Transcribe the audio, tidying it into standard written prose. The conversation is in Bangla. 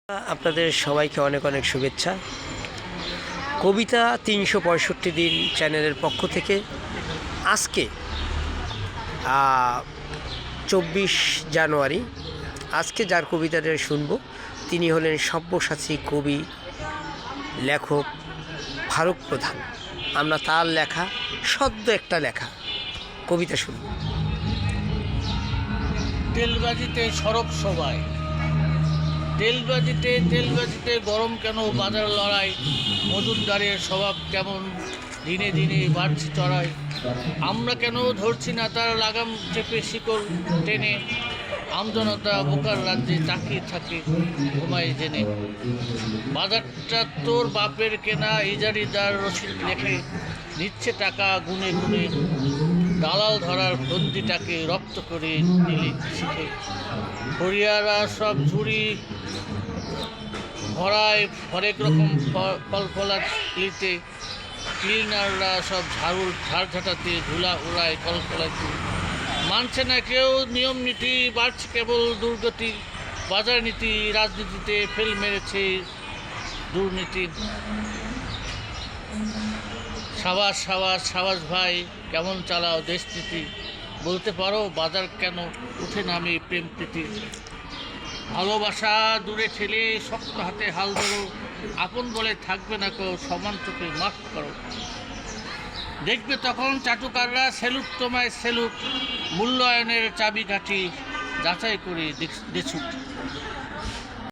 আপনাদের সবাইকে অনেক অনেক শুভেচ্ছা। কবিতা ৩৬৫ দিন চ্যানেলের পক্ষ থেকে আজকে ২৪ জানুয়ারি আজকে যার কবিতাটা শুনব তিনি হলেন সব্যসাচী কবি লেখক ফারুক প্রধান। আমরা তার লেখা সদ্য একটা লেখা কবিতা শুনব। তেলবাজিতে সরব সবাই, তেলবাজিতে গরম কেন বাজার লড়াই, মজুমদারের স্বভাব কেমন দিনে দিনে বাড়ছে চড়াই। আমরা কেন ধরছি না তার লাগাম চেপে শিকল টেনে, আমজনতা বোকার রাজ্যে তাকিয়ে থাকে ঘুমায় জেনে। বাজারটা তোর বাপের কেনা, ইজারিদার রসিদ লেখে নিচ্ছে টাকা গুনে গুনে, দালাল ধরার ফন্দিটাকে রপ্ত করে নিলে শিখে। হরিয়ারা সব ঝুড়ি ভরায় হরেক রকম ফল ফলালিতে, ক্লিনাররা সব ঝাড় ঝাঁটাতে ধুলা উড়ায় কলকলাতে। মানছে না কেউ নিয়ম নীতি, বাড়ছে কেবল দুর্গতি, বাজার নীতি রাজনীতিতে ফেল মেরেছে দুর্নীতি। সাবাস ভাই, কেমন চালাও দেশনীতি, বলতে পারো বাজার কেন উঠে নামে প্রেম প্রীতি। ভালোবাসা দূরে ঠেলে শক্ত হাতে হাল ধরো, আপন বলে থাকবে না কেউ, সমান চোখে মাফ করো। দেখবে তখন চাটুকাররা সেলুট তোমায় সেলুট, মূল্যায়নের চাবিকাঠি যাচাই করে দেখুক।